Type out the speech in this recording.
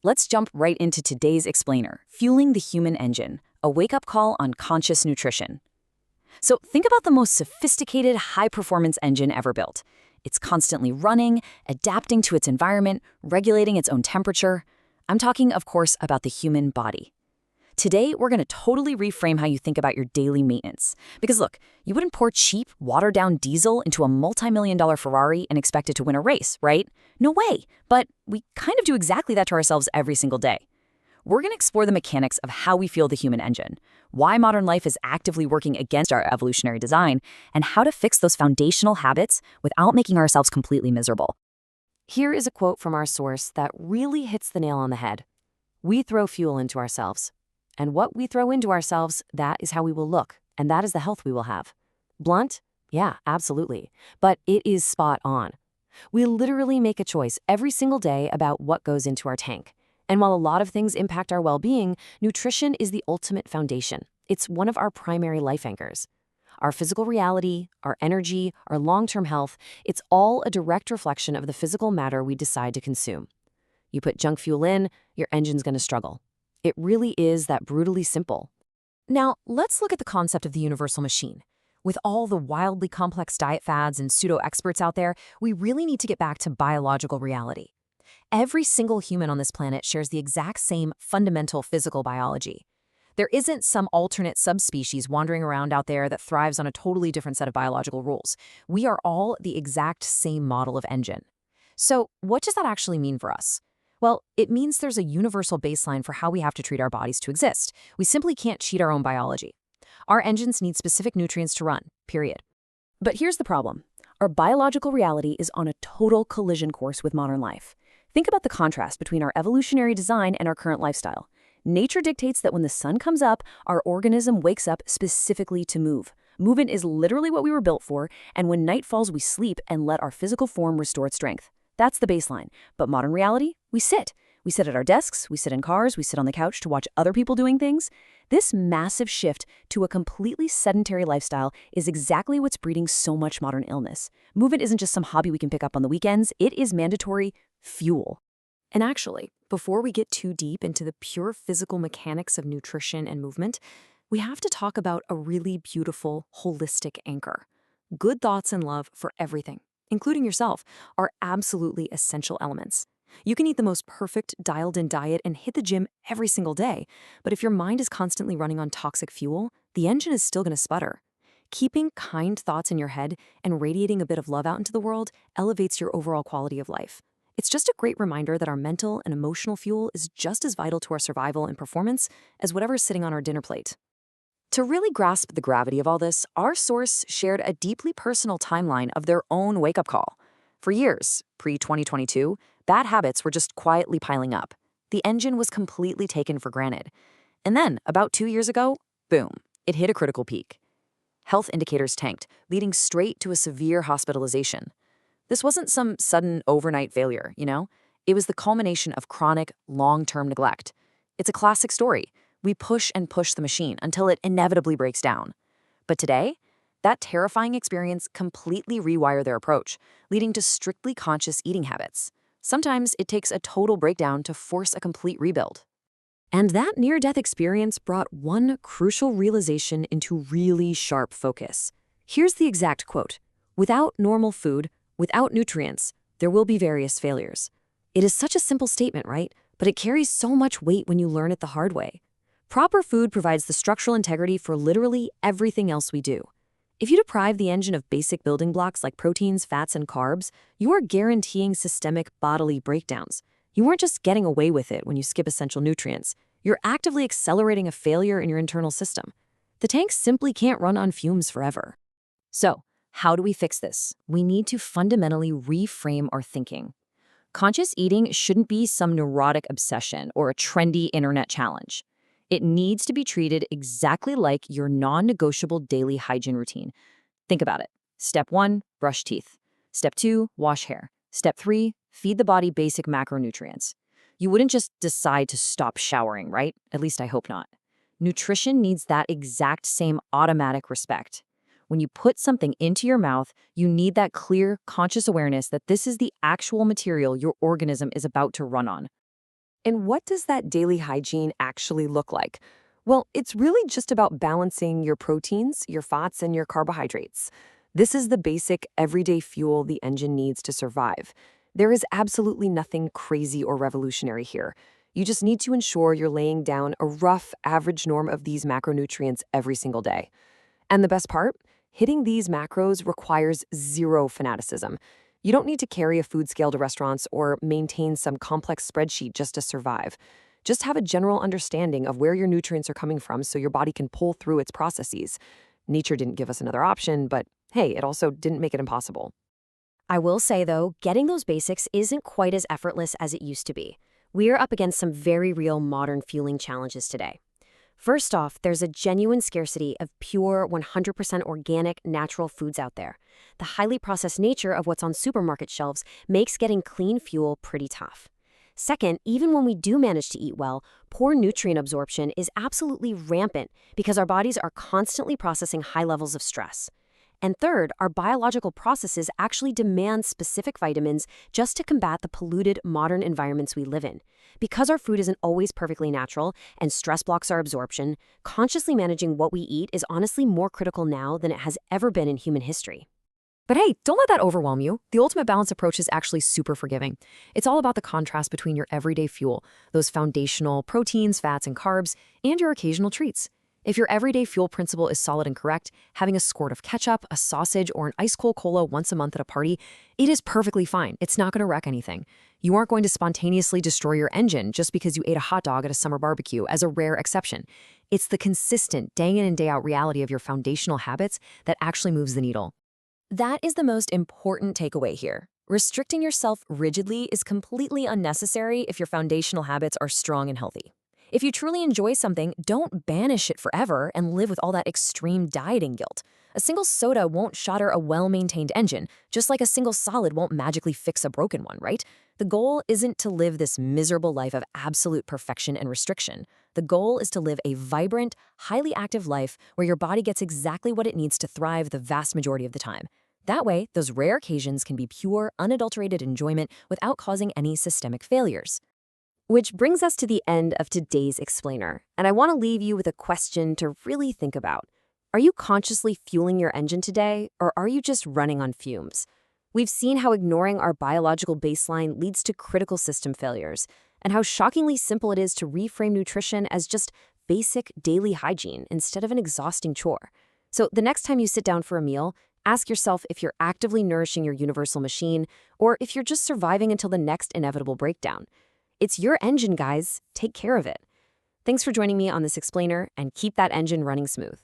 let's jump right into today's explainer, fueling the human engine, a wake-up call on conscious nutrition. So think about the most sophisticated, high-performance engine ever built. It's constantly running, adapting to its environment, regulating its own temperature. I'm talking, of course, about the human body. Today, we're going to totally reframe how you think about your daily maintenance. Because look, you wouldn't pour cheap, watered-down diesel into a multi-million-dollar Ferrari and expect it to win a race, right? No way. But we kind of do exactly that to ourselves every single day. We're going to explore the mechanics of how we fuel the human engine, why modern life is actively working against our evolutionary design, and how to fix those foundational habits without making ourselves completely miserable. Here is a quote from our source that really hits the nail on the head. We throw fuel into ourselves. And what we throw into ourselves, that is how we will look, and that is the health we will have. Blunt? Yeah, absolutely. But it is spot on. We literally make a choice every single day about what goes into our tank. And while a lot of things impact our well-being, nutrition is the ultimate foundation. It's one of our primary life anchors. Our physical reality, our energy, our long-term health, it's all a direct reflection of the physical matter we decide to consume. You put junk fuel in, your engine's going to struggle. It really is that brutally simple. Now, let's look at the concept of the universal machine. With all the wildly complex diet fads and pseudo-experts out there, we really need to get back to biological reality. Every single human on this planet shares the exact same fundamental physical biology. There isn't some alternate subspecies wandering around out there that thrives on a totally different set of biological rules. We are all the exact same model of engine. So, what does that actually mean for us? Well, it means there's a universal baseline for how we have to treat our bodies to exist. We simply can't cheat our own biology. Our engines need specific nutrients to run, period. But here's the problem. Our biological reality is on a total collision course with modern life. Think about the contrast between our evolutionary design and our current lifestyle. Nature dictates that when the sun comes up, our organism wakes up specifically to move. Movement is literally what we were built for, and when night falls, we sleep and let our physical form restore its strength. That's the baseline. But modern reality? We sit. We sit at our desks, we sit in cars, we sit on the couch to watch other people doing things. This massive shift to a completely sedentary lifestyle is exactly what's breeding so much modern illness. Movement isn't just some hobby we can pick up on the weekends, it is mandatory fuel. And actually, before we get too deep into the pure physical mechanics of nutrition and movement, we have to talk about a really beautiful, holistic anchor. Good thoughts and love for everything, including yourself, are absolutely essential elements. You can eat the most perfect, dialed-in diet and hit the gym every single day, but if your mind is constantly running on toxic fuel, the engine is still going to sputter. Keeping kind thoughts in your head and radiating a bit of love out into the world elevates your overall quality of life. It's just a great reminder that our mental and emotional fuel is just as vital to our survival and performance as whatever's sitting on our dinner plate. To really grasp the gravity of all this, our source shared a deeply personal timeline of their own wake-up call. For years, pre-2022, bad habits were just quietly piling up. The engine was completely taken for granted. And then, about 2 years ago, boom, it hit a critical peak. Health indicators tanked, leading straight to a severe hospitalization. This wasn't some sudden overnight failure, It was the culmination of chronic, long-term neglect. It's a classic story. We push and push the machine until it inevitably breaks down. But today, that terrifying experience completely rewired their approach, leading to strictly conscious eating habits. Sometimes it takes a total breakdown to force a complete rebuild. And that near-death experience brought one crucial realization into really sharp focus. Here's the exact quote. "Without normal food, without nutrients, there will be various failures." It is such a simple statement, right? But it carries so much weight when you learn it the hard way. Proper food provides the structural integrity for literally everything else we do. If you deprive the engine of basic building blocks like proteins, fats, and carbs, you are guaranteeing systemic bodily breakdowns. You aren't just getting away with it when you skip essential nutrients. You're actively accelerating a failure in your internal system. The tank simply can't run on fumes forever. So, how do we fix this? We need to fundamentally reframe our thinking. Conscious eating shouldn't be some neurotic obsession or a trendy internet challenge. It needs to be treated exactly like your non-negotiable daily hygiene routine. Think about it. Step 1, brush teeth. Step 2, wash hair. Step 3, feed the body basic macronutrients. You wouldn't just decide to stop showering, right? At least I hope not. Nutrition needs that exact same automatic respect. When you put something into your mouth, you need that clear, conscious awareness that this is the actual material your organism is about to run on. And what does that daily hygiene actually look like? Well, it's really just about balancing your proteins, your fats, and your carbohydrates. This is the basic everyday fuel the engine needs to survive. There is absolutely nothing crazy or revolutionary here. You just need to ensure you're laying down a rough average norm of these macronutrients every single day. And the best part? Hitting these macros requires zero fanaticism. You don't need to carry a food scale to restaurants or maintain some complex spreadsheet just to survive. Just have a general understanding of where your nutrients are coming from so your body can pull through its processes. Nature didn't give us another option, but hey, it also didn't make it impossible. I will say, though, getting those basics isn't quite as effortless as it used to be. We're up against some very real modern fueling challenges today. First off, there's a genuine scarcity of pure, 100% organic, natural foods out there. The highly processed nature of what's on supermarket shelves makes getting clean fuel pretty tough. Second, even when we do manage to eat well, poor nutrient absorption is absolutely rampant because our bodies are constantly processing high levels of stress. And third, our biological processes actually demand specific vitamins just to combat the polluted modern environments we live in. Because our food isn't always perfectly natural and stress blocks our absorption, consciously managing what we eat is honestly more critical now than it has ever been in human history. But hey, don't let that overwhelm you. The Ultimate Balance approach is actually super forgiving. It's all about the contrast between your everyday fuel, those foundational proteins, fats, and carbs, and your occasional treats. If your everyday fuel principle is solid and correct, having a squirt of ketchup, a sausage, or an ice-cold cola once a month at a party, it is perfectly fine. It's not going to wreck anything. You aren't going to spontaneously destroy your engine just because you ate a hot dog at a summer barbecue as a rare exception. It's the consistent, day in and day out reality of your foundational habits that actually moves the needle. That is the most important takeaway here. Restricting yourself rigidly is completely unnecessary if your foundational habits are strong and healthy. If you truly enjoy something, don't banish it forever and live with all that extreme dieting guilt. A single soda won't shatter a well-maintained engine, just like a single solid won't magically fix a broken one, right? The goal isn't to live this miserable life of absolute perfection and restriction. The goal is to live a vibrant, highly active life where your body gets exactly what it needs to thrive the vast majority of the time. That way, those rare occasions can be pure, unadulterated enjoyment without causing any systemic failures. Which brings us to the end of today's explainer, and I want to leave you with a question to really think about. Are you consciously fueling your engine today, or are you just running on fumes? We've seen how ignoring our biological baseline leads to critical system failures, and how shockingly simple it is to reframe nutrition as just basic daily hygiene instead of an exhausting chore. So the next time you sit down for a meal, ask yourself if you're actively nourishing your universal machine, or if you're just surviving until the next inevitable breakdown. It's your engine, guys. Take care of it. Thanks for joining me on this explainer, and keep that engine running smooth.